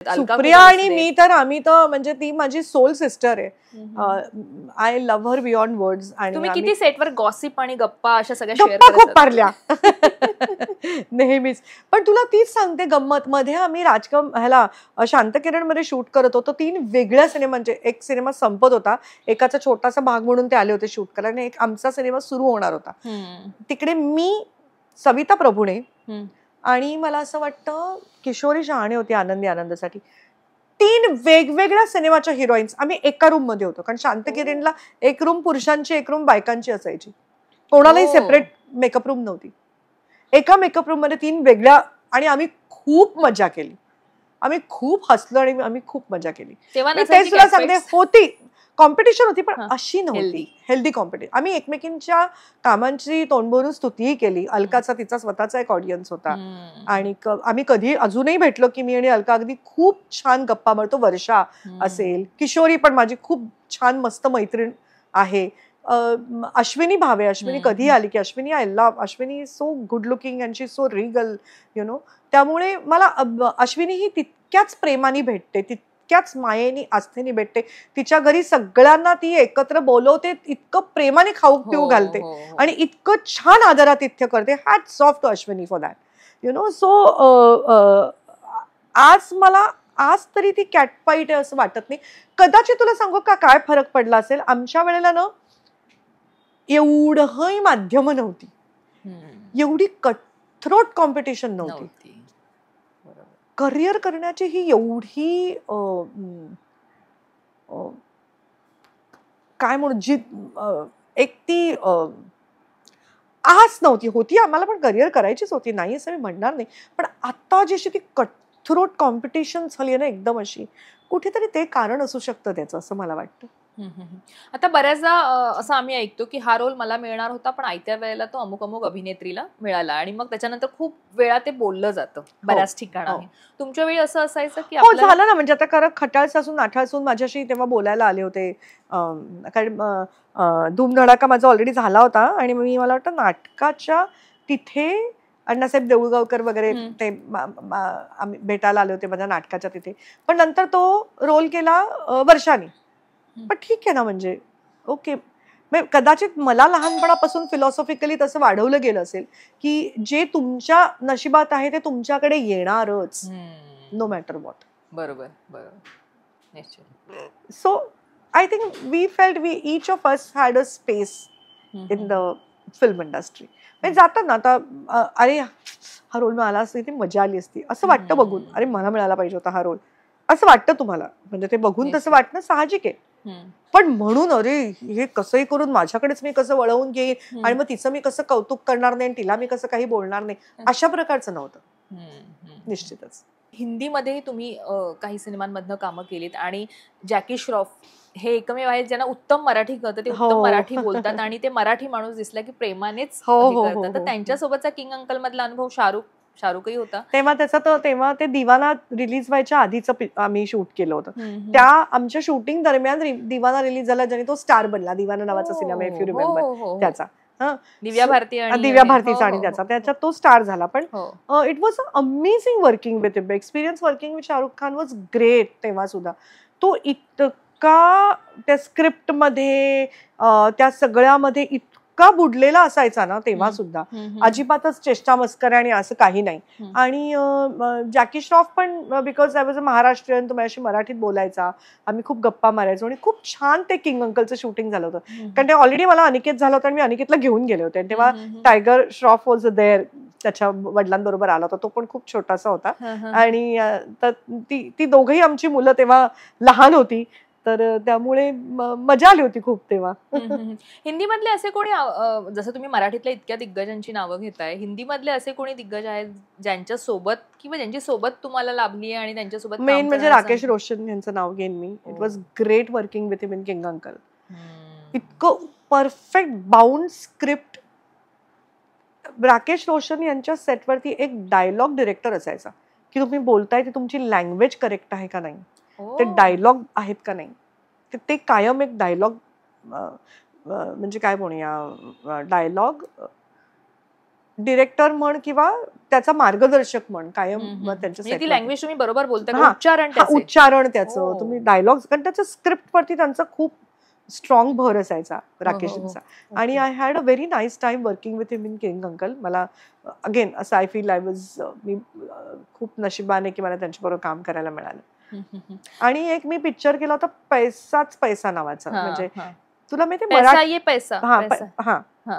सुप्रिया आणि मी तर आम्ही तर म्हणजे ती माझी सोल सिस्टर आहे. I love her beyond words. आणि तुम्ही किती सेटवर गॉसिप आणि गप्पा अशा सगळ्या शेअर गप्पा खूप मारल्या नेहमीच. पण तुला तीच सांगते गंमत, मध्ये आम्ही ह्याला शांतकिरण मध्ये शूट करत होतो 3 वेगळ्या सिनेमांचे. एक सिनेमा संपत होता, एकाचा छोटासा भाग म्हणून ते आले होते शूट करायला, आणि एक आमचा सिनेमा सुरू होणार होता. तिकडे मी, सविता प्रभुणे आणि मला असं वाटतं किशोरी शहाणे होती आनंदी आनंदसाठी. 3 वेगवेगळ्या सिनेमाच्या हिरोईन्स आम्ही एका रूम मध्ये होतो. कारण शांतकिरणला एक रूम पुरुषांची, एक रूम बायकांची असायची. कोणालाही सेपरेट मेकअप रूम नव्हती. एका मेकअप रूम मध्ये 3 वेगळ्या. आणि आम्ही खूप मजा केली, आम्ही खूप हसलो आणि आम्ही खूप मजा केली. तेच तुला सांगते, होती कॉम्पिटिशन होती पण अशी नव्हती, हेल्दी कॉम्पिटिशन. आम्ही एकमेकींच्या कामांची तोंडभरून स्तुतीही केली. अलकाचा तिचा स्वतःचा एक ऑडियन्स होता. आणि आम्ही कधी अजूनही भेटलो की मी आणि अलका अगदी खूप छान गप्पा मारतो. वर्षा असेल, किशोरी पण माझी खूप छान मस्त मैत्रीण आहे. अश्विनी भावे, अश्विनी कधी आली की Ashwini, I love Ashwini, so good looking and she so Regal you know. त्यामुळे मला अश्विनी ही तितक्याच प्रेमाने भेटते, तितक्याच मायेनी आस्थेने भेटते. तिच्या घरी सगळ्यांना ती एकत्र बोलवते, इतकं प्रेमाने खाऊ पिऊ घालते आणि इतकं छान आदरातिथ्य करते. Hats off to Ashwini for that you know. So आज तरी ती कॅटफाईट आहे असं वाटत नाही. कदाचित तुला सांगू का काय फरक पडला असेल, आमच्या वेळेला ना एवढंही माध्यम नव्हती, एवढी कटथ्रोट कॉम्पिटिशन नव्हती. करिअर करण्याची ही एवढी काय म्हणू जी एक ती आस नव्हती. होती, आम्हाला पण करिअर करायचीच होती, नाही असं मी म्हणणार नाही. पण आता जशी ती कटथ्रोट कॉम्पिटिशन झाली ना एकदम अशी, कुठेतरी ते कारण असू शकतं त्याचं, असं मला वाटतं. आता बऱ्याचदा असं आम्ही ऐकतो की हा रोल मला मिळणार होता पण आयत्या वेळेला तो अमुक अमुक अभिनेत्रीला मिळाला, आणि मग त्याच्यानंतर खूप वेळा ते बोललं जातं बऱ्याच ठिकाणी. तुमच्या वेळी असं असायचं की हो झालं ना, म्हणजे आता खरं खटाळसासून नाठाळसून माझ्याशी तेव्हा बोलायला आले होते. कारण धूमधडाका माझा ऑलरेडी झाला होता आणि मी, मला वाटतं नाटकाच्या तिथे अण्णासाहेब देऊळगावकर वगैरे ते आम्ही भेटायला आले होते माझ्या नाटकाच्या तिथे. पण नंतर तो रोल केला वर्षानी. पण ठीक आहे ना, म्हणजे ओके. कदाचित मला लहानपणापासून फिलॉसॉफिकली तसं वाढवलं गेलं असेल की जे तुमच्या नशिबात आहे ते तुमच्याकडे येणारच, नो मॅटर व्हॉट. बरोबर बरोबर. So I think we felt we each of us had a space in the film industry. म्हणजे जातात ना आता, अरे हा रोल मिळाला असती ती मजा आली असती असं वाटतं बघून. अरे मला मिळाला पाहिजे होता हा रोल असं वाटतं तुम्हाला, म्हणजे ते बघून तसं वाटणं साहजिक आहे. पण म्हणून अरे हे कसंही करून माझ्याकडेच मी कसं वळवून घेईन आणि मग तिचं मी कसं कौतुक करणार नाही, तिला मी कसं काही बोलणार नाही, अशा प्रकारचं नव्हतं. निश्चितच. हिंदीमध्येही तुम्ही काही सिनेमांमधनं कामं केलीत आणि जॅकी श्रॉफ हे एकमेव आहेत ज्यांना उत्तम मराठी कळतं, ते उत्तम मराठी बोलतात आणि ते मराठी माणूस दिसला की प्रेमानेच करतात. तर त्यांच्यासोबतचा किंग अंकल मधला अनुभव शाहरुखही होता तेव्हा ते दिवाना रिलीज व्हायच्या आधीच आम्ही शूट केलं होतं. त्या आमच्या शूटिंग दरम्यान दिवाना रिलीज झाला, ज्याने तो स्टार बनला. दिवाना नावाचा सिनेमा, इफ यू रिमेंबर, त्याचा दिव्या भारतीचा आणि त्याच्यात तो स्टार झाला. पण it was amazing working with him. Experience working with Shahrukh Khan was great. तेव्हा सुद्धा तो इतका त्या स्क्रिप्ट मध्ये, त्या सगळ्यामध्ये इतका बुडलेला असायचा ना तेव्हा सुद्धा, अजिबातच चेष्टा मस्करी आणि असं काही नाही. आणि जॅकी श्रॉफ पण, because I was a Maharashtrian, तो माझ्याशी मराठीत बोलायचा, आम्ही खूप गप्पा मारायचो आणि खूप छान ते किंग अंकलचं शूटिंग झालं होतं. कारण ते ऑलरेडी मला अनिकेत झालं होतं आणि मी अनिकेतला घेऊन गेले होते. तेव्हा टायगर श्रॉफ वॉज देअर, त्याच्या वडिलांबरोबर आला होता. तो पण खूप छोटासा होता आणि ती दोघही आमची मुलं तेव्हा लहान होती, तर त्यामुळे मजा आली होती खूप तेव्हा. हिंदीमधले असे कोणी, जसं तुम्ही मराठीतल्या इतक्या दिग्गजांची नावं घेताय, हिंदीमधले असे कोणी दिग्गज आहेत ज्यांच्या सोबत किंवा ज्यांची सोबत तुम्हाला लाभली आहे आणि त्यांच्यासोबत? मेन म्हणजे राकेश रोशन यांचं नाव घेईन मी. It was great working with him in King Uncle. इतकं perfect bound script. Rakesh Roshan यांच्या सेटवरती एक डायलॉग डिरेक्टर असायचा की तुम्ही बोलताय ते तुमची लँग्वेज करेक्ट आहे का नाही, ते डायलॉग आहेत का नाही, ते कायम एक डायलॉग, म्हणजे काय म्हणूया, डायलॉग डिरेक्टर म्हण किंवा त्याचा मार्गदर्शक म्हण कायम त्यांच्या ती लँग्वेज तुम्ही बरोबर बोलता, उच्चारण त्याचं तुम्ही डायलॉग्स, कारण त्याच्या स्क्रिप्ट वरती त्यांचा खूप स्ट्रॉंग भर असायचा राकेशचा. आणि I had a very nice time working with him in King uncle. मला अगेन असं आय फील मी खूप नशिबाने की मला त्यांच्याबरोबर काम करायला मिळालं. आणि एक मी पिक्चर केला होता पैसाच पैसा नावाचा, म्हणजे तुला माहिती मराठी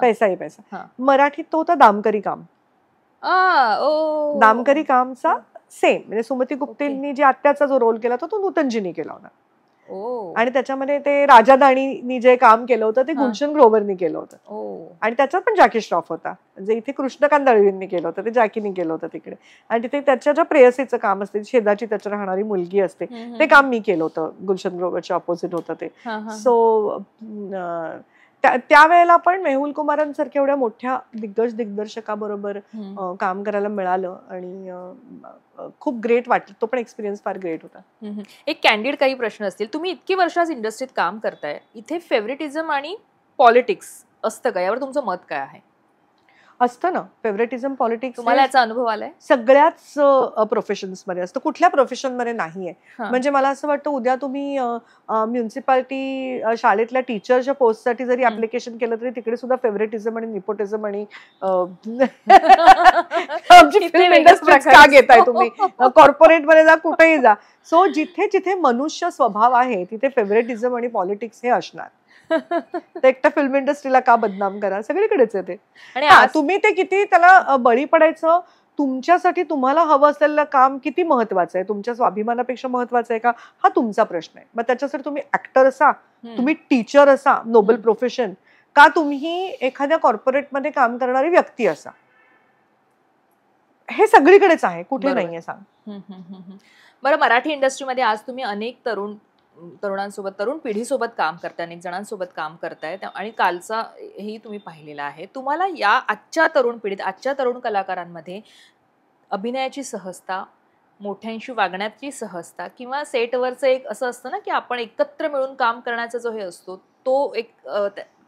पैसा ये पैसा, मराठीत तो होता दामकरी काम. दामकरी कामचा सेम, म्हणजे सुमती गुप्तेंनी जे आत्याचा जो रोल केला होता तो नूतनजींनी केला होता. आणि त्याच्यामध्ये ते राजा दाणीनी जे काम केलं होतं ते गुलशन ग्रोव्हरनी केलं होतं. आणि त्याच्यात पण जॅकी श्रॉफ होता, म्हणजे इथे कृष्णकांत दळवींनी केलं होतं, ते जॅकीनी केलं होतं तिकडे. आणि तिथे त्याच्या ज्या प्रेयसीचं काम असते, शेजारची त्याच्या राहणारी मुलगी असते, ते काम मी केलं होतं. गुलशन ग्रोव्हरच्या ऑपोजिट होतं ते. सो त्यावेळेला पण मेहुल कुमारांसारख्या एवढ्या मोठ्या दिग्दर्शकाबरोबर काम करायला मिळालं आणि खूप ग्रेट वाटलं. तो पण एक्सपिरियन्स फार ग्रेट होता. एक कॅन्डिड काही प्रश्न असतील. तुम्ही इतकी वर्ष इंडस्ट्रीत काम करताय, इथे फेवरेटिझम आणि पॉलिटिक्स असतं का, यावर तुमचं मत काय आहे? असतं ना, फेवरेटिझम पॉलिटिक्स. तुम्हाला याचा अनुभव आलाय? सगळ्याच प्रोफेशन्स मध्ये असतं, कुठल्या प्रोफेशन मध्ये नाहीये. म्हणजे मला असं वाटतं उद्या तुम्ही म्युन्सिपालिटी शाळेतल्या टीचरच्या पोस्टसाठी जरी ऍप्लिकेशन केलं तरी तिकडे सुद्धा फेवरेटिझम आणि निपोटिझम आणि का घेताय तुम्ही, कॉर्पोरेट मध्ये जा, कुठेही जा. सो जिथे जिथे मनुष्य स्वभाव आहे तिथे फेवरेटिझम आणि पॉलिटिक्स हे असणार. ते एकट्या फिल्म इंडस्ट्रीला का बदनाम करा, सगळीकडेच आहे ते. आणि तुम्ही ते किती त्याला बळी पडायचं, तुमच्यासाठी तुम्हाला हवं असलेलं काम किती महत्वाचं आहे, तुमच्या स्वाभिमानापेक्षा महत्वाचं आहे का, हा तुमचा प्रश्न आहे. मग त्याच्यासाठी तुम्ही ऍक्टर असा, तुम्ही टीचर असा, नोबल प्रोफेशन, का तुम्ही एखाद्या कॉर्पोरेटमध्ये काम करणारी व्यक्ती असा, हे सगळीकडेच आहे, कुठे नाहीये सांग. बरं, मराठी इंडस्ट्रीमध्ये आज तुम्ही अनेक तरुणांसोबत, तरुण पिढीसोबत काम करताय, अनेक जणांसोबत काम करताय आणि कालचा ही तुम्ही पाहिलेला आहे. तुम्हाला या आजच्या तरुण पिढीत, आजच्या तरुण कलाकारांमध्ये अभिनयाची सहजता, मोठ्यांशी वागण्याची सहजता किंवा सेटवरचं एक असं असतं ना की आपण एकत्र मिळून काम करण्याचा जो हे असतो तो एक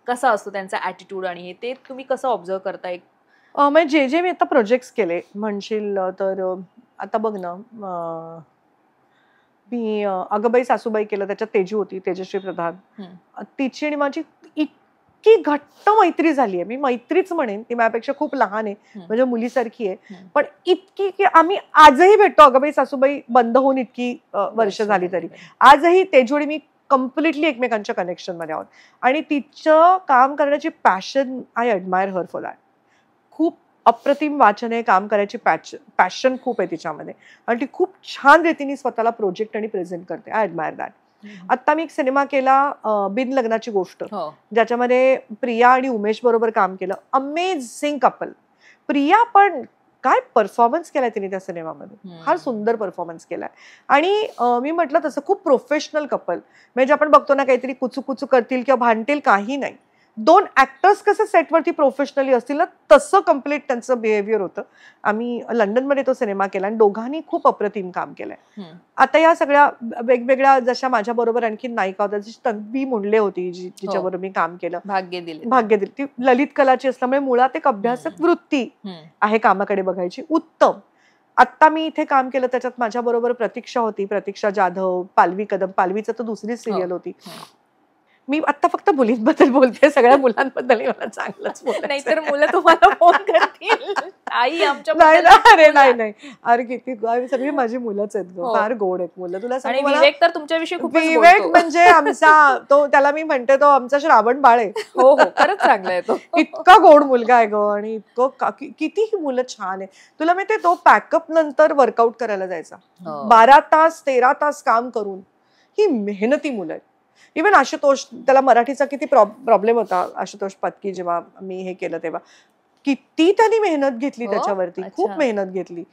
कसा असतो त्यांचा ॲटिट्यूड, आणि हे ते तुम्ही कसं ऑब्झर्व करताय? म्हणजे जे मी आता प्रोजेक्ट्स केले म्हणशील तर आता बघ ना, मी अगबाई सासूबाई केलं, त्याच्यात तेजू होती, तेजश्री प्रधान. तिची आणि माझी इतकी घट्ट मैत्री झाली आहे, मी मैत्रीच म्हणेन. ती माझ्यापेक्षा खूप लहान आहे, म्हणजे मुलीसारखी आहे, पण इतकी की आम्ही आजही भेटतो. अगबाई सासूबाई बंद होऊन इतकी वर्ष झाली तरी आजही तेजू आणि मी कम्प्लिटली एकमेकांच्या कनेक्शन मध्ये आहोत. आणि तिचं काम करण्याची passion, I admire her for that. खूप अप्रतिम वाचन आहे, काम करायची पॅशन खूप आहे तिच्यामध्ये, आणि ती खूप छान रीतीने स्वतःला प्रोजेक्ट आणि प्रेझेंट करते. I admire that. आता मी एक सिनेमा केला, बिन लग्नाची गोष्ट, ज्याच्यामध्ये प्रिया आणि उमेश बरोबर काम केलं. Amazing couple. प्रिया पण काय परफॉर्मन्स केलाय तिने त्या सिनेमामध्ये, फार सुंदर परफॉर्मन्स केलाय. आणि मी म्हटलं तसं खूप प्रोफेशनल कपल, म्हणजे आपण बघतो ना काहीतरी कुचू करतील किंवा भांडतील, काही नाही. दोन ऍक्टर्स कसं सेटवरती प्रोफेशनली असतील ना, तसं कम्प्लीट त्यांचं बिहेवियर होतं. आम्ही लंडनमध्ये तो सिनेमा केला आणि दोघांनी खूप अप्रतिम काम केलंय. आता या सगळ्या वेगवेगळ्या जशा माझ्या बरोबर आणखी नायिका होत्या, जशी तन्वी मुंडले होती जिच्याबरोबर मी काम केलं, भाग्य दिली. ती ललित कलाची असल्यामुळे मुळात एक अभ्यासक वृत्ती आहे कामाकडे बघायची, उत्तम. आत्ता मी इथे काम केलं त्याच्यात माझ्या बरोबर प्रतीक्षा होती, प्रतीक्षा जाधव, पालवी कदम. पालवीचं तर दुसरी सिरियल होती. मी आता फक्त मुलींबद्दल बोलते, सगळ्या मुलांबद्दल मला चांगलंच बोलते, नाहीतर मुलं तुम्हाला फोन करतील, आई आमच्या. नाही अरे किती सगळी माझी मुलंच आहेत ग, फार गोड आहेत मुलं. तुला सांगू, विवेक तर तुमच्याविषयी खूप, विवेक म्हणजे आमचा तो, त्याला मी म्हणते तो आमचा श्रावण बाळ आहे. हो, खरंच चांगला आहे तो. इतका गोड मुलगा आहे ग, आणि इतकं किती ही मुलं छान आहे. तुला माहितीये तो पॅकअप नंतर वर्कआउट करायला जायचा, 12 तास 13 तास काम करून. ही मेहनती मुलं आहेत. इव्हन आशुतोष, त्याला मराठीचा किती प्रॉब्लेम होता, आशुतोष पत्की, जेव्हा मी हे केलं तेव्हा किती त्यांनी मेहनत घेतली त्याच्यावरती, खूप मेहनत घेतली.